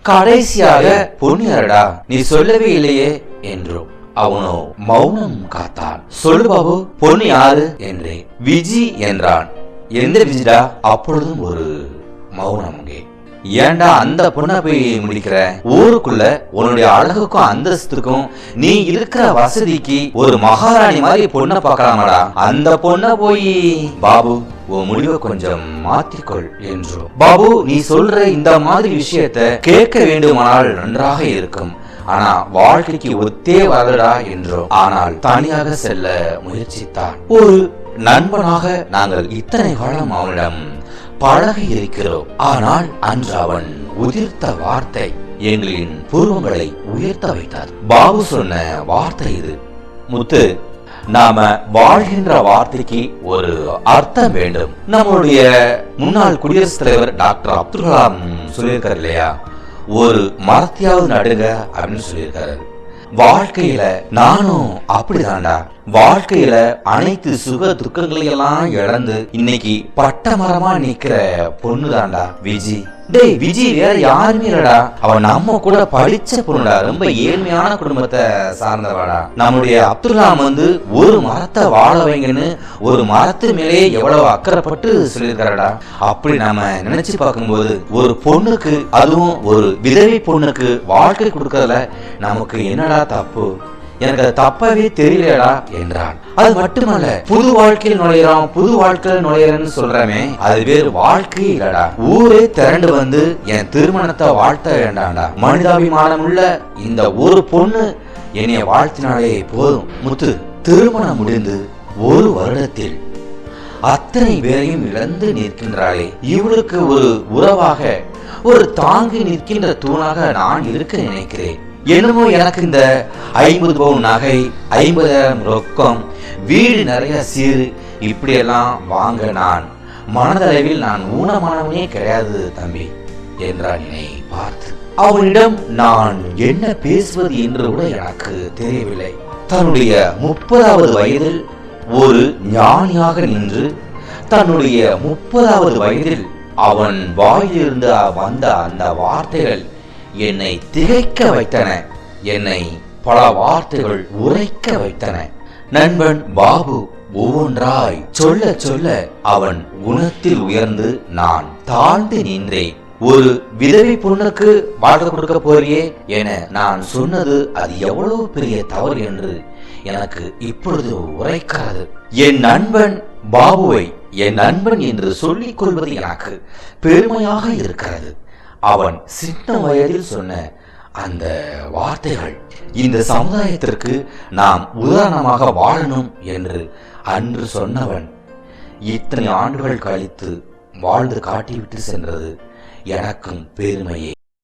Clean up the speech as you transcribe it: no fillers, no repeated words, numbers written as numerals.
கடைசியாக பொன்னியாரடா நீ சொல்லவே இல்லையே என்றோம். அவனோ மௌனம் காத்தான். சொல்லு பாபு, பொண்ணு யாரு என்றேன். விஜி என்றான். எந்த விஜிடா? அப்பொழுதும் ஒரு மௌனம். அங்கே ஏண்டா அந்த பொண்ணை போய் முடிக்கிற? ஊருக்குள்ள உன்னுடைய அழகுக்கும் அந்தஸ்துக்கும் நீ இருக்கிற வசதிக்கு ஒரு மகாராணி மாதிரி பொண்ணை பார்க்கலாமாடா? அந்த பொண்ணை போய் பாபு உன் முடிவை கொஞ்சம் மாத்திக்கொள் என்றோம். பாபு, நீ சொல்ற இந்த மாதிரி விஷயத்த கேட்க வேண்டுமானால் நன்றாக இருக்கும், ஆனா வாழ்க்கைக்கு ஒத்தே வரலடா என்றோம். ஆனால் தனியாக செல்ல முயற்சித்தான். ஒரு நண்பனாக நாங்கள் இத்தனை காலம் அவனிடம் பழகி இருக்கிறோம். ஆனால் அன்று அவன் உதிர்த்த வார்த்தை எங்களின் பூர்வங்களை உயர்த்த வைத்தார். பாபு சொன்ன வார்த்தை இது. முத்து, நாம வாழ்கின்ற வார்த்தைக்கு ஒரு அர்த்தம் வேண்டும். நம்மளுடைய முன்னாள் குடியரசுத் தலைவர் டாக்டர் அப்துல் கலாம் சொல்லியிருக்காரு இல்லையா, ஒரு மரத்தையாவது நடுங்க அப்படின்னு சொல்லியிருக்காரு. வாழ்க்கையில நானும் அப்படிதான்டா. வாழ்க்கையில அனைத்து சுக துக்கங்களையெல்லாம் இழந்து இன்னைக்கு பட்ட மரமா நிக்கிற பொண்ணு தான்டா விஜி. டேய், விஜி வேற யாருமே இல்லடா. அவன் நம்ம கூட படிச்ச பொண்ணுடா. ரொம்ப ஏழ்மையான குடும்பத்தை சார்ந்தவாடா. நம்முடைய அப்துல் கலாம் ஒரு மரத்தை வாழ வைங்கன்னு ஒரு மரத்து மேலே எவ்வளவு அக்கறைப்பட்டு சொல்லியிருக்காரடா. அப்படி நாம நினைச்சு பார்க்கும்போது ஒரு பொண்ணுக்கு, அதுவும் ஒரு விதவை பொண்ணுக்கு வாழ்க்கை கொடுக்கறதுல நமக்கு என்னடா தப்பு? எனக்கு அது தப்பாவே தெரியலடா என்றான். அது மட்டுமல்ல, புது வாழ்க்கையில் நுழையிறோம், புது வாழ்க்கையில் நுழையிறன்னு சொல்றமே, அது வேறு வாழ்க்கையே இல்லடா. ஊரே திரண்டு வந்து என் திருமணத்தை வாழ்த்த வேண்டாம்டா. மனிதாபிமானம் உள்ள இந்த ஒரு பொண்ணு என்னைய வாழ்த்தினாலே போதும். முத்து, திருமணம் முடிந்து ஒரு வருடத்தில் அத்தனை பேரையும் இழந்து நிற்கின்றாளே, இவளுக்கு ஒரு உறவாக, ஒரு தாங்கி நிற்கின்ற தூணாக நான் இருக்க நினைக்கிறேன். என்னமோ எனக்கு இந்த 50 பவுன் நகை, 50,000 ரொக்கம், வீடு நிறைய சீரு இப்படியெல்லாம் வாங்க நான் மனதளவில் நான் ஊனமானவனே கிடையாது தம்பி என்றான் என்னை பார்த்து. அவனிடம் நான் என்ன பேசுவது என்று கூட எனக்கு தெரியவில்லை. தன்னுடைய 30வது வயதில் ஒரு ஞானியாக நின்று, தன்னுடைய 30வது வயதில் அவன் வாயிலிருந்து வந்த அந்த வார்த்தைகள் என்னை திகைக்க வைத்தன. என்னை பல வார்த்தைகள் உரைக்க வைத்தன. நண்பன் பாபு ஒவ்வொன்றாய் சொல்ல சொல்ல அவன் குணத்தில் உயர்ந்து நான் தாழ்ந்து நின்றேன். ஒரு விதவை பொண்ணுக்கு வாழ்க்கை கொடுக்க போறியே என நான் சொன்னது அது எவ்வளவு பெரிய தவறு என்று எனக்கு இப்பொழுது உரைக்காது. என் நண்பன் பாபுவை என் நண்பன் என்று சொல்லிக் கொள்வது எனக்கு பெருமையாக இருக்கிறது. அவன் சின்ன வயதில் சொன்ன அந்த வார்த்தைகள் இந்த சமுதாயத்திற்கு நாம் உதாரணமாக வாழணும் என்று அன்று சொன்னவன் இத்தனை ஆண்டுகள் கழித்து வாழ்ந்து காட்டிவிட்டு சென்றது எனக்கும் பெருமையே.